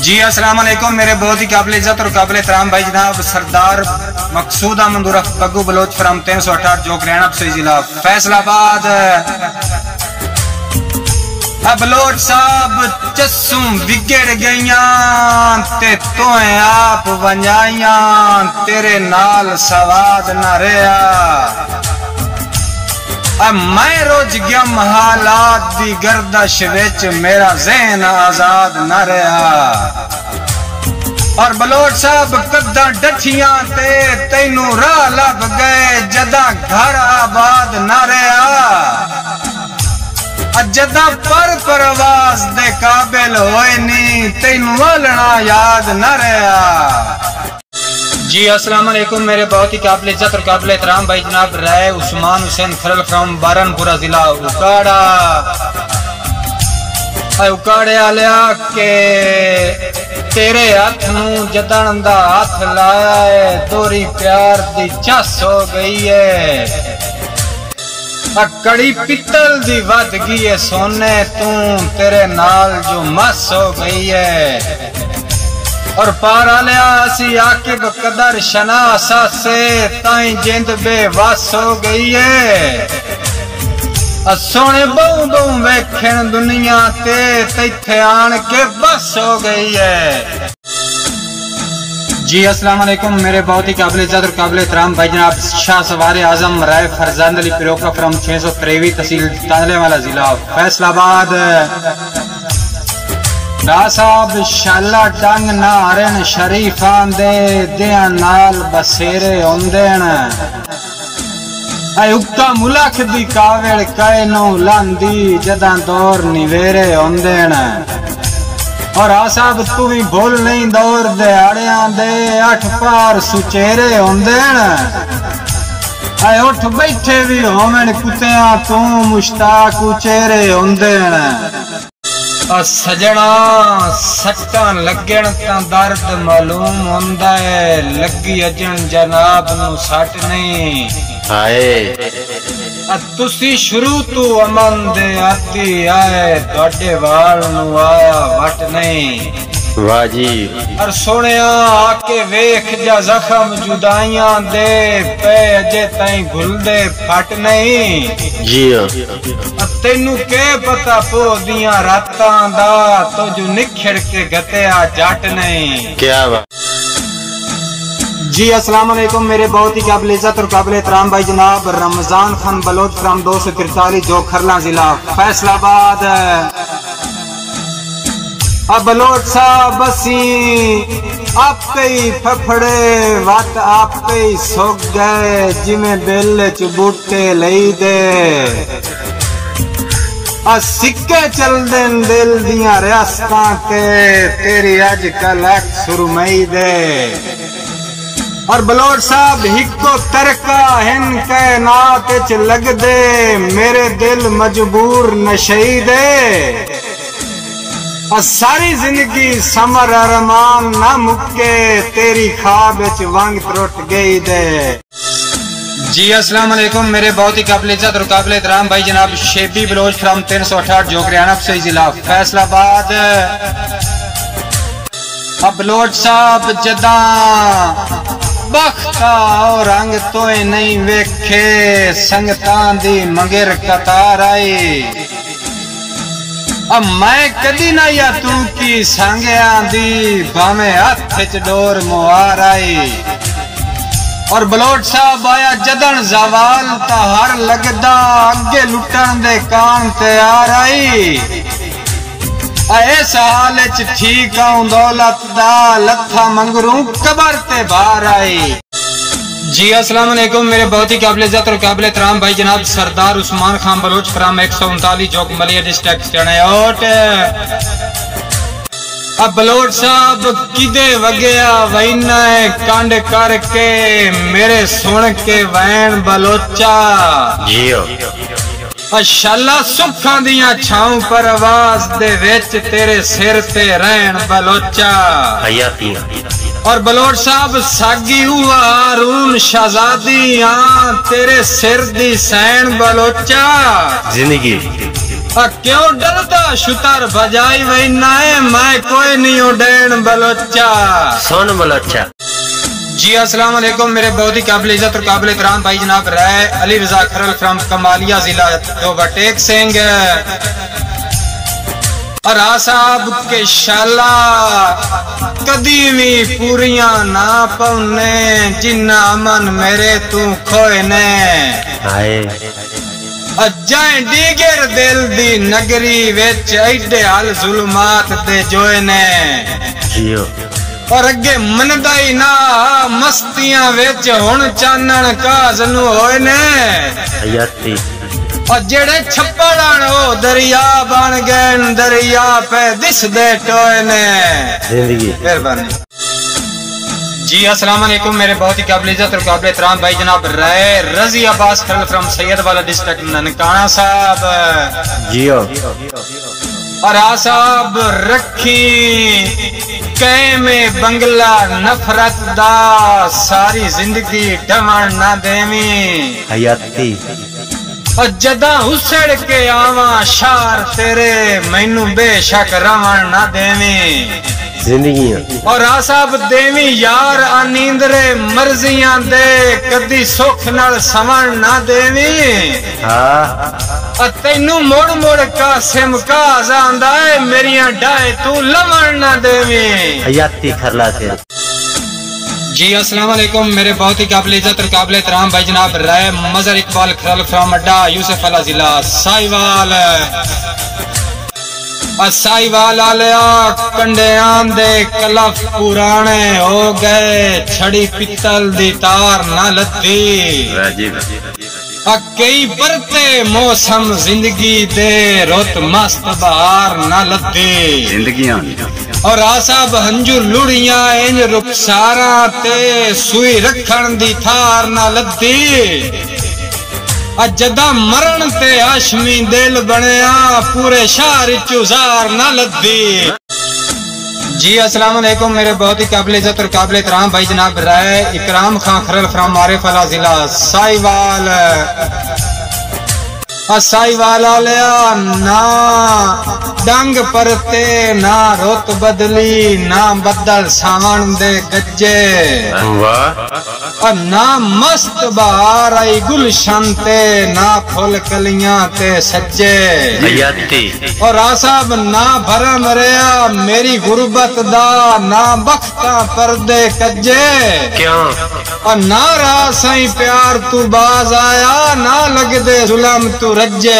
जी अस्सलाम वालेकुम। मेरे बहुत ही काबिल इज्जत और काबिल एहतराम भाई जनाब सरदार मकसूद अहमद उर्फ बग्गू बलोच फ्राम 368 जो हरियाणा जिला फैसलाबाद। बलोच साहब चस्सू बिगड़ गईया ते तोए आप वंजाइया तेरे नाल सवाद न रहा। मैं रोज गया हालात दी गर्दश विच मेरा जहन आजाद न रहा। और बलोच साहब कदा डठियां ते तैनू राह लभ गए जदा घर आबाद न रहा। जदा पर परवाज दे काबिल होए नी तैनू वालना याद न रहा। जी अस्सलाम वालेकुम। मेरे बहुत ही काबिल इज्जत और काबिल एहतराम भाई जनाब राय उस्मान हुसैन खरल फ्राम बारनपुरा जिला उकाड़ा। उकाड़े आलिया के तेरे हाथ नू जदन दा हाथ लाया है तोरी प्यार दी चस हो गई है। कड़ी पित्तल दी वध गई है सोने तू तेरे नाल जो मस हो गई है। और पार आलिया असी आकिब कदर शनासा से ताई जिंद बेवस हो गई है। सोने बहु बहु वेखण दुनिया ते तैथे आन के बस हो गई है। जी अस्सलाम वालेकुम। मेरे बहुत ही काबिल इज्जत और काबिल एहतराम भाई जनाब शाह सवारे आजम राय फरजंद अली पिरोका फ्राम 623 तहसील तांदलेवाला जिला फैसलाबाद। साहब शाला डंग नारन शरीफां दे दिया नाल बसेरे होंदेन। उक्का मुलख दी कावड़ कैनो लांदी जदा दौर निवेरे होंदेन। और साहब तू भी भूल नहीं दौर दिहाड़ियां दे 8 पार सुचेरे होंदेन। उठ बैठे भी होवन कुत्तियां तू मुश्ताक उचेरे होंदेन। सजना सट्टां लगण तां दर्द मालूम होंदा है लगी अजन जनाब नू सट नहीं हाय। तुसी शुरू तू अमन दे आती आए तुहाडे वाल नू आया वट नहीं वाह जी। और सोनिया आके वेख जा जख्म जुदाइयां दे पे अजे ताई घुलदे फट नहीं जी। तेनू के पता पो दिया रातां दा तो जो निखड़ के गतिया जट नहीं क्या बात। जी अस्सलाम वालेकुम। मेरे बहुत ही काबिल इज्जत और काबिल एहतराम भाई जनाब रमजान खान बलोच फ्राम 243 जो खरला जिला फैसलाबाद। बलोच साहब बसी आपे ही फफड़े वत आपे ही सुक गए जिमें बेल च बूटे लई दे। सिक्के चल देन दिल दिया रियासतां ते तेरी अज कल अख सुरमई दे। और बलोच साहब हिको तरका हिन कैनात च लग दे मेरे दिल मजबूर नशई दे। और सारी जिंदगी समर अरमान न मुक्के तेरी ख्वाब च वंग त्रुट गई दे। जी अस्सलाम वालेकुम। मेरे बहुत ही काबिल इज्जत और काबिल एहतराम भाई जनाब शेबी बलोच फ्राम 368 जो हरियाणा जिला फैसलाबाद। बलोच साहब जदा बख्ता और रंग तोए नहीं वेखे संगतां दी मंगिर कतार आई। अब मैं कदी ना या तू की सांगिया दी भावे हाथ च डोर मुहार आई। और बलोच साहब आया जदन जवाल ता हर लगदा अगे लुटन दे कान तैयार आई। इस हाल च ठीक आऊं दौलत दा लथा मंगरू कबर ते बाहर आई। जी अस्सलाम वालेकुम। मेरे बहुत ही काबिल इज्जत और काबिल एहतराम भाई जनाब सरदार उस्मान खान बलोच फ्राम 139 जोक मलिया डिस्ट्रिक्ट चनौट। बलोच साहब किदे वगया वैना है कांड करके मेरे सुन के वैन बलोचा जियो। शाला सुखा दिया छाऊं पर आवाज दे विच तेरे सिर ते रहन बलोचा हयाती। और बलोच साहब सागी हुआ हारून शहजादी तेरे सिर दी सैन बलोचा जिंदगी। क्यों डरता शुतर बजाई वही नाए मैं कोई नहीं उड़ेन बलोचा सोन बलोचा। जी अस्सलाम वालेकुम मेरे बहुत ही काबिल इज्जत और काबिल एहतराम भाई जनाब राय अली रजा खरल फ्रॉम कमालिया जिला ओवरटेक सिंह और साहब के शाला कदी भी पूरिया ना पौने जिन्ना अमन मेरे तू खोए ने अजाए डीगर दिल दी नगरी विच एडे हाल जुल्मात दे जोए ने और अगे मनदा ही ना मस्तियां विच हुण चानण काजनू होए ने और जेड़े छप्पड़ ओ दरिया बन गए दरिया पे दिस दे टोए ने जिंदगी मेहरबानी। जी अस्सलाम वालेकुम मेरे बहुत ही काबिल इज्जत और काबिल एहतराम भाई जनाब राय रजी अब्बास खरल फ्रॉम सैयद वाला डिस्ट्रिक्ट ननकाना साहब जी और साहब रखी कै में बंगला नफरत दा सारी जिंदगी ढवण ना देवी हयाती और जदा हुसड़ के आवा शार तेरे मैनू बेशक रवण ना देवी जिंदगी और साहब देवी यार आनींदरे मर्जियां दे कदी सुख नाल सवण ना देवी तेनू मोड़ मोड़ कासिम काज आंदा है मेरियां डाए तू लवण ना देवी हयाती खरला तेरे। जी अस्सलाम वालेकुम मेरे बहुत ही काबिल इज्जत और काबिल एहतराम भाई जनाब राय मजहर इकबाल खरल फ्रॉम अड्डा यूसुफ अला जिला साहिवाल साहिवाल आलिया कंडियां दे कलफ पुराने हो गए छड़ी पित्तल दी तार ना लद्दी कई बरते मौसम जिंदगी दे रुत मस्त बहार ना लद्दी जिंदगियां और साहब हंजू लुड़िया इंज रुखसारा ते सुई रखण दी थार ना लद्दी जदा मरण ते हाशमी दिल बनया पूरे शहर चुजार ना लद्दी। जी अस्सलाम वालेकुम मेरे बहुत ही काबिल इज्जत और काबिल एहतराम भाई जनाब राय इकराम खान खरल फ्रॉम मारिफ अला जिला साहिवाल साहिवाल आलिया ना डंग परते ना रुत बदली ना बदल सावन दे गज्जे और ना मस्त बहार आई गुलशन ते ना फुल कलियां ते सज्जे और साहब ना भरम रहा मेरी गुरबत दा ना बख्ता पर्दे कज्जे क्यों और ना रहा सही प्यार तू बाज आया ना लगदे जुलम तू रज्जे।